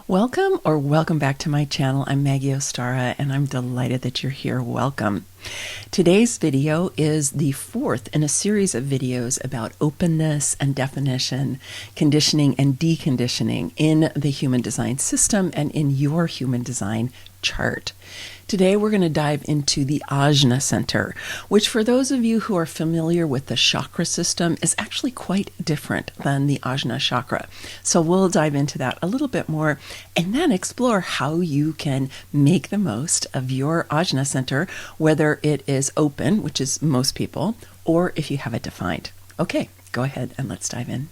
Welcome back to my channel. I'm Maggie Ostara, and I'm delighted that you're here. Welcome. Today's video is the fourth in a series of videos about openness and definition, conditioning and deconditioning in the human design system and in your human design chart. Today we're going to dive into the Ajna Center, which for those of you who are familiar with the chakra system is actually quite different than the Ajna chakra. So we'll dive into that a little bit more and then explore how you can make the most of your Ajna Center, whether it is open, which is most people, or if you have it defined. Okay, go ahead and let's dive in.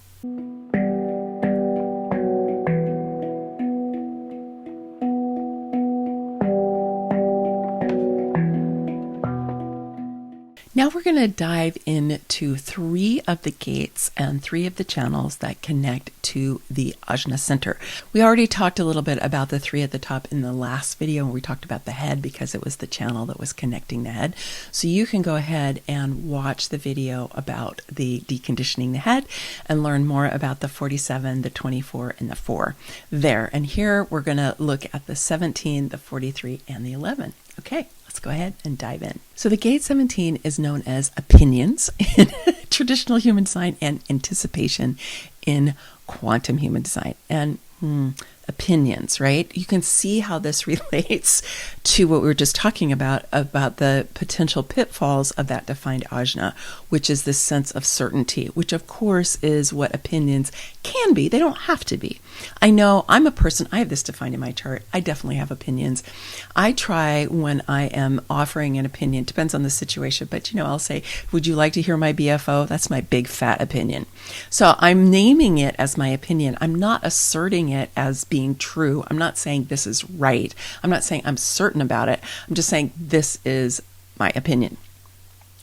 Now we're going to dive into three of the gates and three of the channels that connect to the Ajna Center. We already talked a little bit about the three at the top in the last video when we talked about the head, because it was the channel that was connecting the head. So you can go ahead and watch the video about the deconditioning the head and learn more about the 47, the 24, and the 4 there. And here we're going to look at the 17, the 43, and the 11. Okay, let's go ahead and dive in. So the gate 17 is known as opinions in traditional human design and anticipation in quantum human design. And opinions, right? You can see how this relates to what we were just talking about the potential pitfalls of that defined ajna, which is this sense of certainty, which of course is what opinions can be. They don't have to be. I know I'm a person, I have this defined in my chart. I definitely have opinions. I try when I am offering an opinion, depends on the situation, but I'll say, would you like to hear my BFO? That's my big fat opinion. So I'm naming it as my opinion. I'm not asserting it as being true. I'm not saying this is right. I'm not saying I'm certain about it. I'm just saying this is my opinion.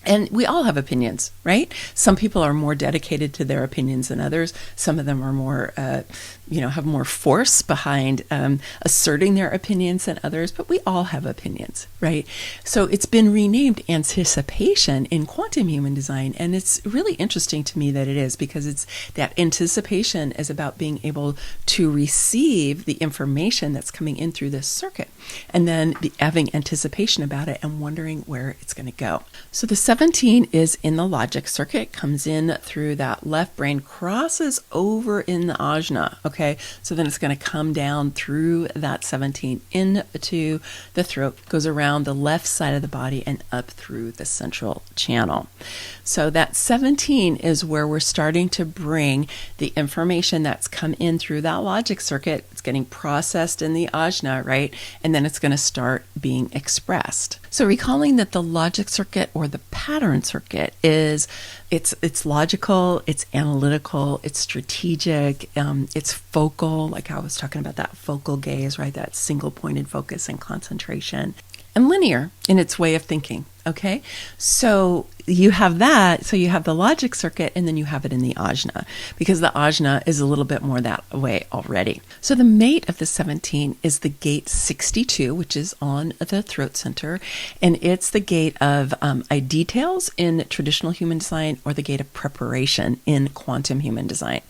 And we all have opinions, right? Some people are more dedicated to their opinions than others. Some of them are more, have more force behind asserting their opinions than others, but we all have opinions, right? So it's been renamed anticipation in quantum human design. And it's really interesting to me that it is, because it's that anticipation is about being able to receive the information that's coming in through this circuit, and then having anticipation about it and wondering where it's going to go. So the 17 is in the logic circuit, comes in through that left brain, crosses over in the ajna, okay? So then it's going to come down through that 17 into the throat, goes around the left side of the body and up through the central channel. So that 17 is where we're starting to bring the information that's come in through that logic circuit. It's getting processed in the ajna, right? And then it's going to start being expressed. So recalling that the logic circuit or the pattern circuit is it's logical, it's analytical, it's strategic, it's focal, like I was talking about that focal gaze, right? That single pointed focus and concentration, and linear in its way of thinking. Okay, so you have that. So you have the logic circuit, and then you have it in the ajna, because the ajna is a little bit more that way already. So the mate of the 17 is the gate 62, which is on the throat center, and it's the gate of details in traditional human design, or the gate of preparation in quantum human design.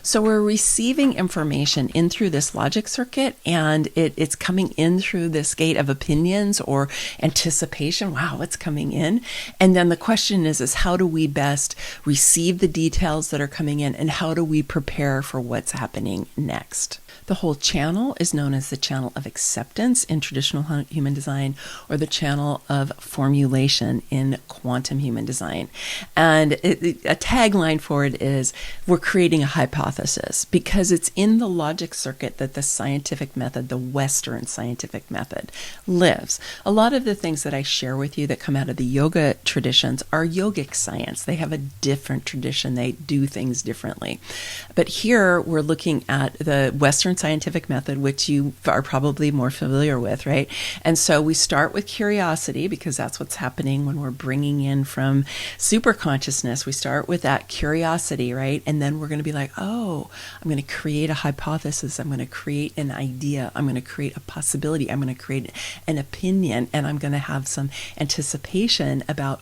So we're receiving information in through this logic circuit, and it's coming in through this gate of opinions or anticipation. Wow, it's coming in. And then the question is how do we best receive the details that are coming in, and how do we prepare for what's happening next? The whole channel is known as the channel of acceptance in traditional human design, or the channel of formulation in quantum human design. And a tagline for it is, we're creating a hypothesis, because it's in the logic circuit that the scientific method, the Western scientific method, lives. A lot of the things that I share with you that come out of the yoga traditions are yogic science. They have a different tradition. They do things differently. But here we're looking at the Western scientific method, which you are probably more familiar with, right? And so we start with curiosity, because that's what's happening when we're bringing in from super consciousness. We start with that curiosity, right? And then we're going to be like, oh, I'm going to create a hypothesis. I'm going to create an idea. I'm going to create a possibility. I'm going to create an opinion, and I'm going to have some anticipation about,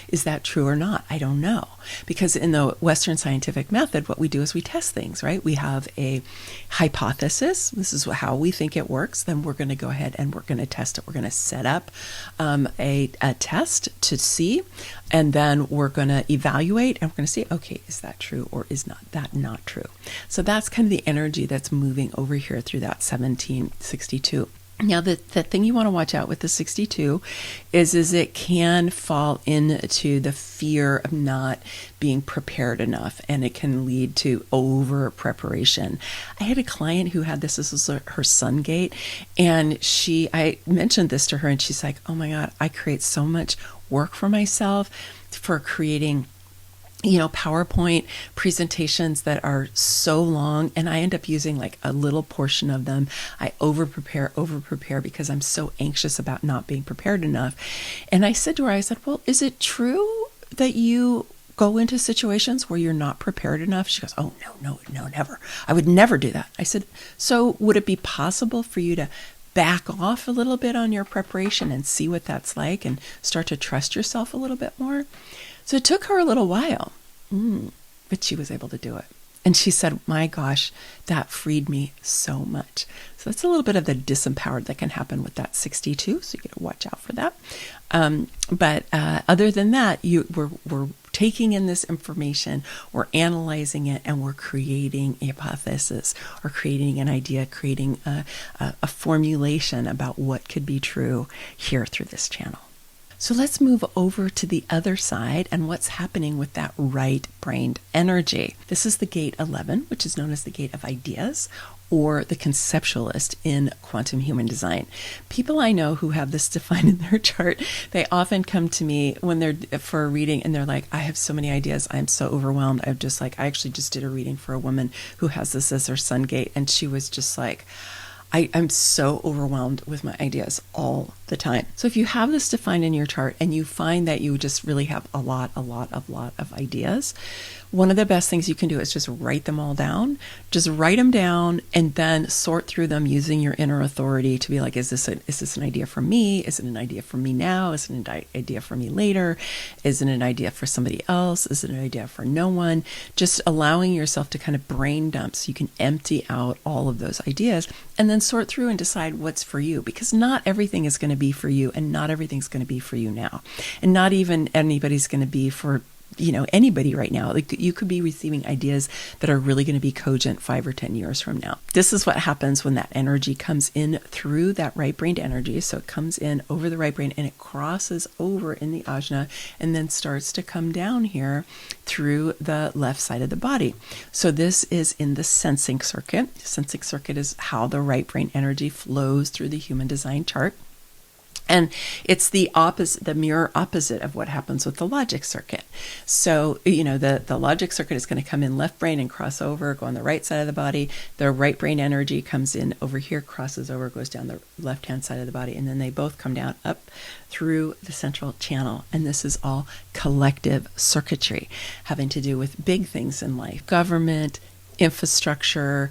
is that true or not? I don't know. Because in the Western scientific method, what we do is we test things, right? We have a hypothesis hypothesis. This is how we think it works. Then we're going to go ahead and we're going to test it. We're going to set up a test to see, and then we're going to evaluate, and we're going to see, okay, is that true or is that not true? So that's kind of the energy that's moving over here through that 1762. Now, the thing you want to watch out with the 62 is it can fall into the fear of not being prepared enough, and it can lead to over preparation. I had a client who had this was her sun gate, and I mentioned this to her, and she's like, oh my God, I create so much work for myself for creating PowerPoint presentations that are so long, and I end up using like a little portion of them. I over prepare because I'm so anxious about not being prepared enough. And I said to her, I said, well, is it true that you go into situations where you're not prepared enough? She goes, oh, no, never. I would never do that. I said, so would it be possible for you to back off a little bit on your preparation and see what that's like and start to trust yourself a little bit more? So it took her a little while, but she was able to do it. And she said, my gosh, that freed me so much. So that's a little bit of the disempowered that can happen with that 62. So you got to watch out for that. But other than that, we're taking in this information, we're analyzing it, and we're creating a hypothesis or creating an idea, creating a formulation about what could be true here through this channel. So let's move over to the other side and what's happening with that right-brained energy. This is the gate 11, which is known as the gate of ideas, or the conceptualist in quantum human design. People I know who have this defined in their chart, they often come to me when they're for a reading and they're like, I have so many ideas, I'm so overwhelmed. I actually just did a reading for a woman who has this as her sun gate, and she was just like, I'm so overwhelmed with my ideas all the time. So if you have this defined in your chart and you find that you just really have a lot of ideas, one of the best things you can do is just write them all down. Just write them down and then sort through them using your inner authority to be like, is this an idea for me? Is it an idea for me now? Is it an idea for me later? Is it an idea for somebody else? Is it an idea for no one? Just allowing yourself to kind of brain dump so you can empty out all of those ideas and then sort through and decide what's for you, because not everything is going to be for you, and not everything's going to be for you now, and not even anybody's going to be for anybody right now. Like, you could be receiving ideas that are really going to be cogent 5 or 10 years from now. This is what happens when that energy comes in through that right-brained energy. So it comes in over the right brain and it crosses over in the ajna and then starts to come down here through the left side of the body. So this is in the sensing circuit. The sensing circuit is how the right brain energy flows through the human design chart. And it's the opposite, the mirror opposite of what happens with the logic circuit. So, the logic circuit is going to come in left brain and cross over, go on the right side of the body. The right brain energy comes in over here, crosses over, goes down the left-hand side of the body, and then they both come down up through the central channel. And this is all collective circuitry, having to do with big things in life, government, infrastructure,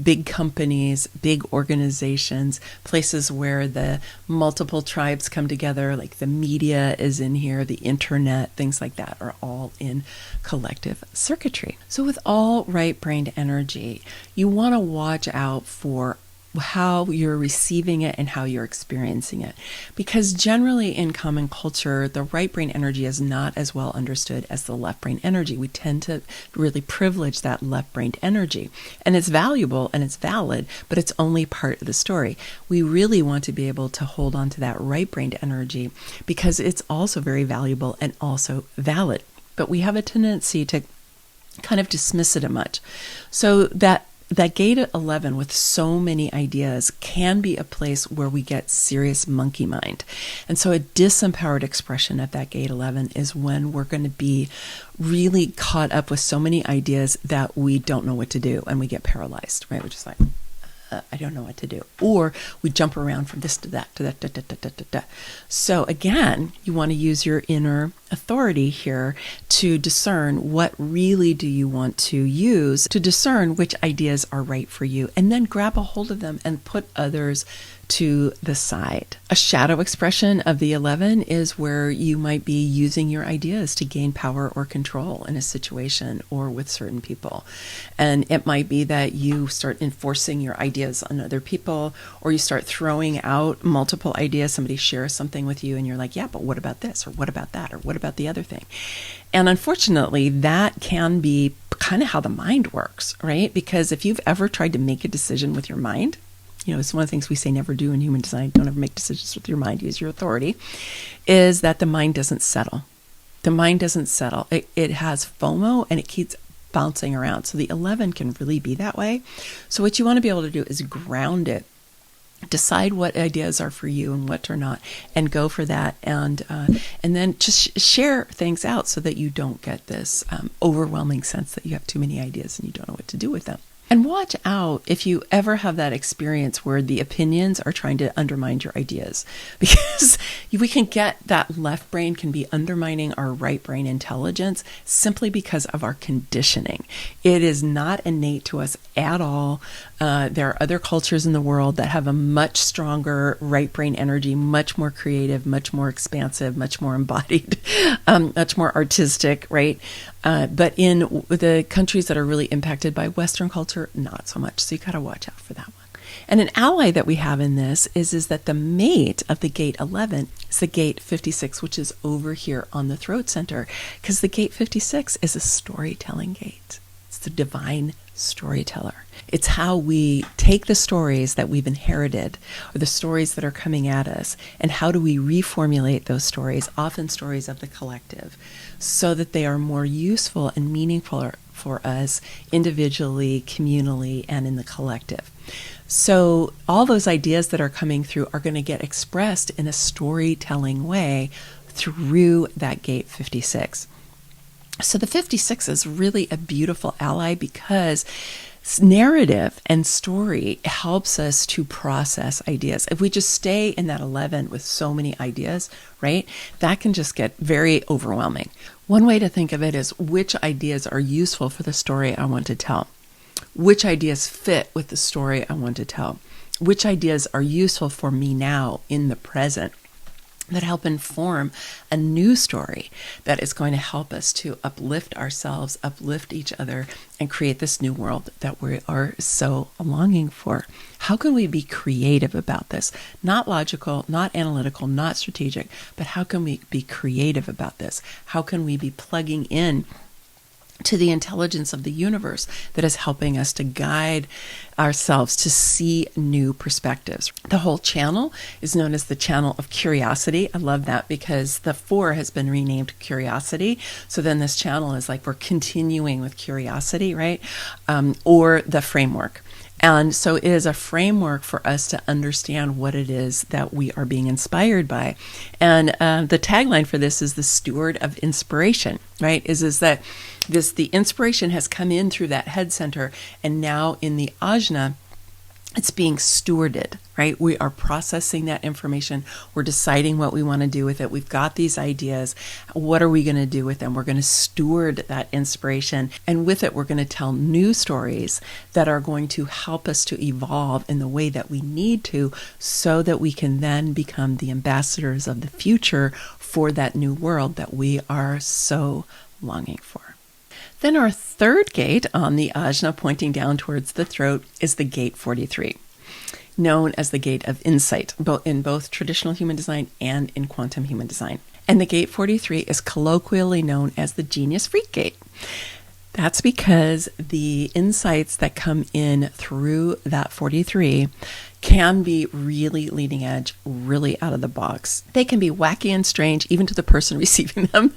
big companies, big organizations, places where the multiple tribes come together, like the media is in here, the internet, things like that are all in collective circuitry. So with all right-brained energy, you want to watch out for how you're receiving it and how you're experiencing it. Because generally in common culture, the right brain energy is not as well understood as the left brain energy. We tend to really privilege that left brain energy. And it's valuable and it's valid, but it's only part of the story. We really want to be able to hold on to that right brain energy because it's also very valuable and also valid. But we have a tendency to kind of dismiss it a much. So that gate at 11 with so many ideas can be a place where we get serious monkey mind. And so a disempowered expression of that gate 11 is when we're going to be really caught up with so many ideas that we don't know what to do and we get paralyzed, right? We're just like, I don't know what to do. Or we jump around from this to that, to that, So again, you want to use your inner authority here to discern what really do you want to use to discern which ideas are right for you, and then grab a hold of them and put others to the side. A shadow expression of the 11 is where you might be using your ideas to gain power or control in a situation or with certain people. And it might be that you start enforcing your ideas on other people, or you start throwing out multiple ideas. Somebody shares something with you and you're like, yeah, but what about this? Or what about that? Or what about the other thing? And unfortunately, that can be kind of how the mind works, right? Because if you've ever tried to make a decision with your mind, it's one of the things we say never do in human design, don't ever make decisions with your mind, use your authority, is that the mind doesn't settle. The mind doesn't settle. It has FOMO and it keeps bouncing around. So the 11 can really be that way. So what you want to be able to do is ground it. Decide what ideas are for you and what are not, and go for that, and then just share things out so that you don't get this overwhelming sense that you have too many ideas and you don't know what to do with them. And watch out if you ever have that experience where the opinions are trying to undermine your ideas, because we can get that left brain can be undermining our right brain intelligence simply because of our conditioning. It is not innate to us at all. There are other cultures in the world that have a much stronger right brain energy, much more creative, much more expansive, much more embodied, much more artistic, right? But in the countries that are really impacted by Western culture, not so much. So you got to watch out for that one. And an ally that we have in this is that the mate of the gate 11 is the gate 56, which is over here on the throat center, because the gate 56 is a storytelling gate. It's the divine storyteller. It's how we take the stories that we've inherited, or the stories that are coming at us, and how do we reformulate those stories, often stories of the collective, so that they are more useful and meaningful for us individually, communally, and in the collective. So all those ideas that are coming through are going to get expressed in a storytelling way through that gate 56. So the 56 is really a beautiful ally because narrative and story helps us to process ideas. If we just stay in that 11 with so many ideas, right, that can just get very overwhelming. One way to think of it is which ideas are useful for the story I want to tell. Which ideas fit with the story I want to tell? Which ideas are useful for me now in the present that help inform a new story that is going to help us to uplift ourselves, uplift each other, and create this new world that we are so longing for? How can we be creative about this? Not logical, not analytical, not strategic, but how can we be creative about this? How can we be plugging in to the intelligence of the universe that is helping us to guide ourselves to see new perspectives? The whole channel is known as the channel of curiosity. I love that because the 4 has been renamed curiosity. So then this channel is like we're continuing with curiosity, right? Or the framework. And so it is a framework for us to understand what it is that we are being inspired by. And the tagline for this is the steward of inspiration, right? Is that the inspiration has come in through that head center, and now in the Ajna, it's being stewarded, right? We are processing that information. We're deciding what we want to do with it. We've got these ideas. What are we going to do with them? We're going to steward that inspiration. And with it, we're going to tell new stories that are going to help us to evolve in the way that we need to, so that we can then become the ambassadors of the future for that new world that we are so longing for. Then our third gate on the Ajna, pointing down towards the throat, is the gate 43, known as the gate of insight, in both traditional human design and in quantum human design. And the gate 43 is colloquially known as the genius freak gate. That's because the insights that come in through that 43 can be really leading edge, really out of the box. They can be wacky and strange, even to the person receiving them,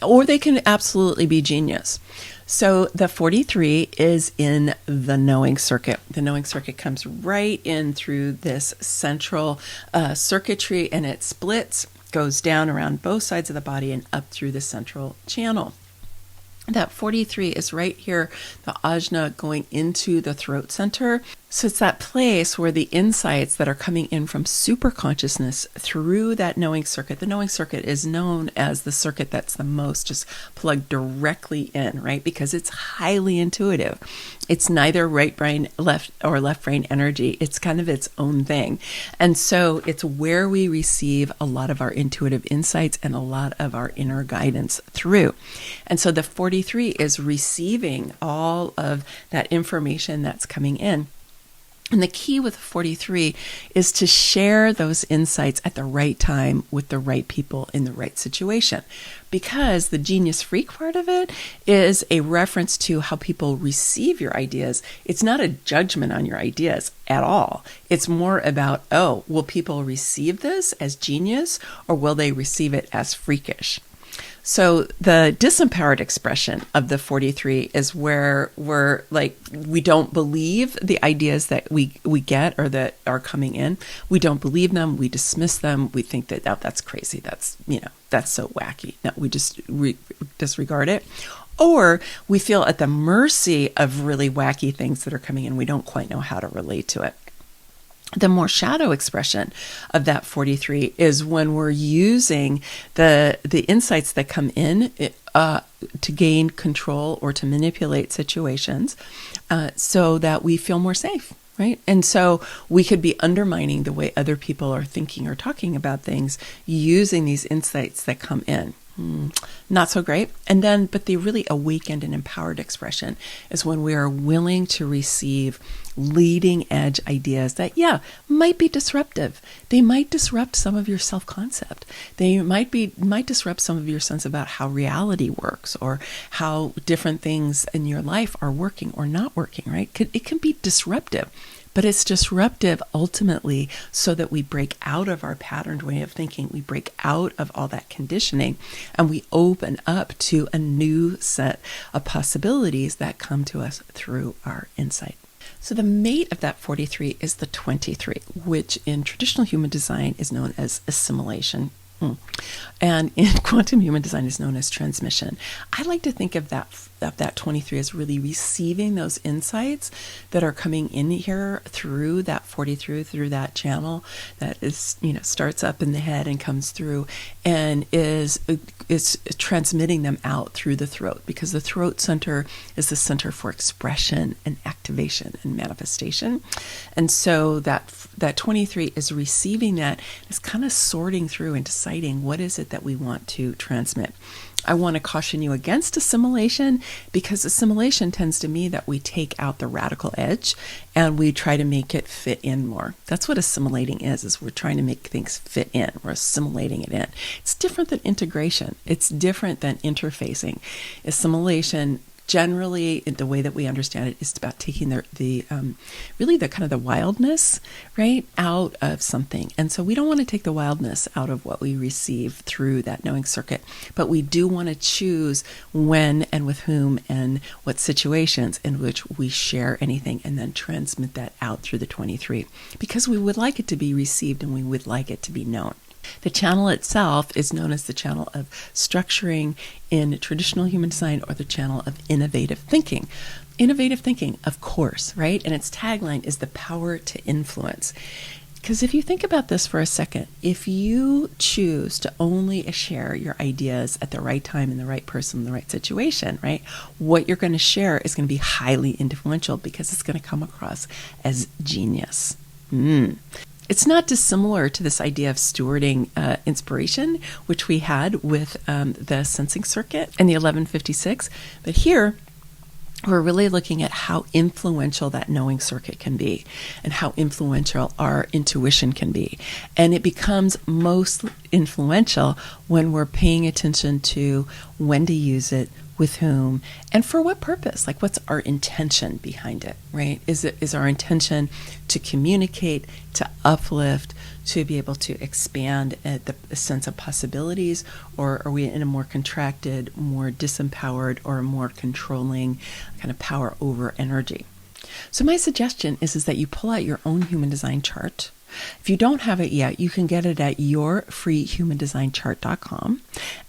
or they can absolutely be genius. So the 43 is in the knowing circuit. The knowing circuit comes right in through this central circuitry, and it splits, goes down around both sides of the body and up through the central channel. That 43 is right here, the Ajna going into the throat center. So it's that place where the insights that are coming in from super consciousness through that knowing circuit. The knowing circuit is known as the circuit that's the most just plugged directly in, right? Because it's highly intuitive. It's neither right brain, left brain energy. It's kind of its own thing. And so it's where we receive a lot of our intuitive insights and a lot of our inner guidance through. And so the 43 is receiving all of that information that's coming in. And the key with 43 is to share those insights at the right time with the right people in the right situation. Because the genius freak part of it is a reference to how people receive your ideas. It's not a judgment on your ideas at all. It's more about, will people receive this as genius or will they receive it as freakish? So the disempowered expression of the 43 is where we don't believe the ideas that we get or that are coming in. We don't believe them. We dismiss them. We think that that's crazy. That's so wacky. No, we just disregard it. Or we feel at the mercy of really wacky things that are coming in. We don't quite know how to relate to it. The more shadow expression of that 43 is when we're using the insights that come in to gain control or to manipulate situations so that we feel more safe, right? And so we could be undermining the way other people are thinking or talking about things using these insights that come in. Not so great. And then, but the really awakened and empowered expression is when we are willing to receive leading edge ideas that, might be disruptive. They might disrupt some of your self-concept. They might disrupt some of your sense about how reality works or how different things in your life are working or not working, right? It can be disruptive. But it's disruptive ultimately so that we break out of our patterned way of thinking. We break out of all that conditioning and we open up to a new set of possibilities that come to us through our insight. So the mate of that 43 is the 23, which in traditional human design is known as assimilation. And in quantum human design is known as transmission. I like to think of that 23 as really receiving those insights that are coming in here through that 43, through that channel that is, starts up in the head and comes through and is transmitting them out through the throat, because the throat center is the center for expression and activation and manifestation. And so that 23 is receiving that, is kind of sorting through and deciding what is it that we want to transmit. I want to caution you against assimilation, because assimilation tends to mean that we take out the radical edge and we try to make it fit in more. That's what assimilating is we're trying to make things fit in. We're assimilating it in. It's different than integration. It's different than interfacing. Assimilation, generally, the way that we understand it, is about taking the kind of the wildness, right, out of something. And so we don't want to take the wildness out of what we receive through that knowing circuit, but we do want to choose when and with whom and what situations in which we share anything and then transmit that out through the 23, because we would like it to be received and we would like it to be known. The channel itself is known as the channel of structuring in traditional human design, or the channel of innovative thinking. Innovative thinking, of course, right? And its tagline is the power to influence. Because if you think about this for a second, if you choose to only share your ideas at the right time and the right person in the right situation, right, what you're going to share is going to be highly influential because it's going to come across as genius. It's not dissimilar to this idea of stewarding inspiration, which we had with the sensing circuit in the 1156. But here, we're really looking at how influential that knowing circuit can be and how influential our intuition can be. And it becomes most influential when we're paying attention to when to use it, with whom, and for what purpose. Like, what's our intention behind it, right? Is our intention to communicate, to uplift, to be able to expand the sense of possibilities, or are we in a more contracted, more disempowered, or a more controlling kind of power over energy? So my suggestion is that you pull out your own human design chart, If you don't have it yet, you can get it at yourfreehumandesignchart.com,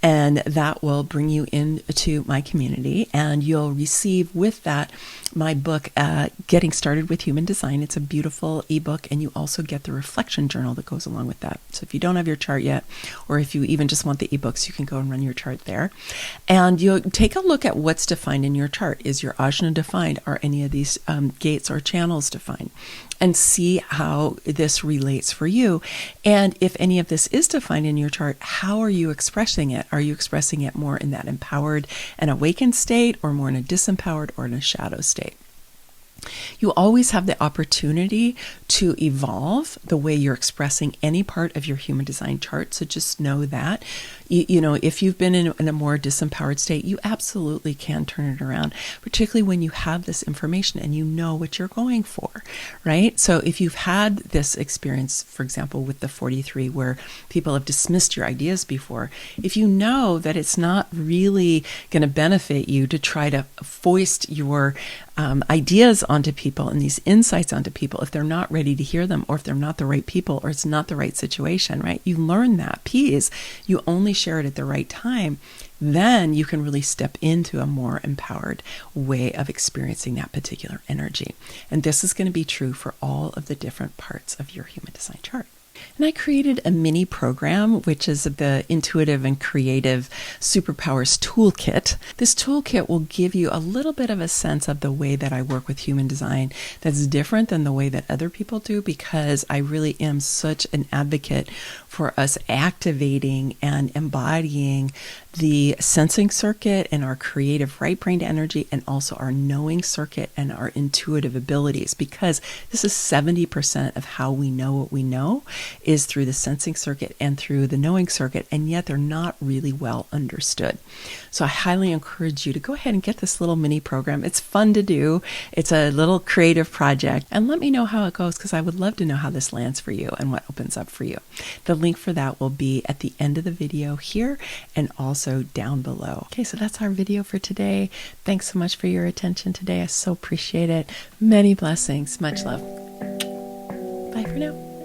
and that will bring you into my community, and you'll receive with that my book, Getting Started with Human Design. It's a beautiful ebook, and you also get the reflection journal that goes along with that. So if you don't have your chart yet, or if you even just want the ebooks, you can go and run your chart there. And you'll take a look at what's defined in your chart. Is your Ajna defined? Are any of these gates or channels defined? And see how this relates for you. And if any of this is defined in your chart, how are you expressing it? Are you expressing it more in that empowered and awakened state, or more in a disempowered or in a shadow state? You always have the opportunity to evolve the way you're expressing any part of your human design chart. So just know that, you know, if you've been in a more disempowered state, you absolutely can turn it around, particularly when you have this information and you know what you're going for, right? So if you've had this experience, for example, with the 43, where people have dismissed your ideas before, if you know that it's not really going to benefit you to try to foist your ideas onto people and these insights onto people if they're not ready to hear them, or if they're not the right people, or it's not the right situation, right? You learn that piece. You only share it at the right time. Then you can really step into a more empowered way of experiencing that particular energy. And this is going to be true for all of the different parts of your human design chart. And I created a mini program, which is the Intuitive and Creative Superpowers Toolkit. This toolkit will give you a little bit of a sense of the way that I work with human design that's different than the way that other people do, because I really am such an advocate for us activating and embodying the sensing circuit and our creative right-brained energy, and also our knowing circuit and our intuitive abilities, because this is 70% of how we know what we know is through the sensing circuit and through the knowing circuit, and yet they're not really well understood. So I highly encourage you to go ahead and get this little mini program. It's fun to do. It's a little creative project, and let me know how it goes, because I would love to know how this lands for you and what opens up for you. The link for that will be at the end of the video here, and also down below. Okay, so that's our video for today. Thanks so much for your attention today. I so appreciate it. Many blessings. Much love. Bye for now.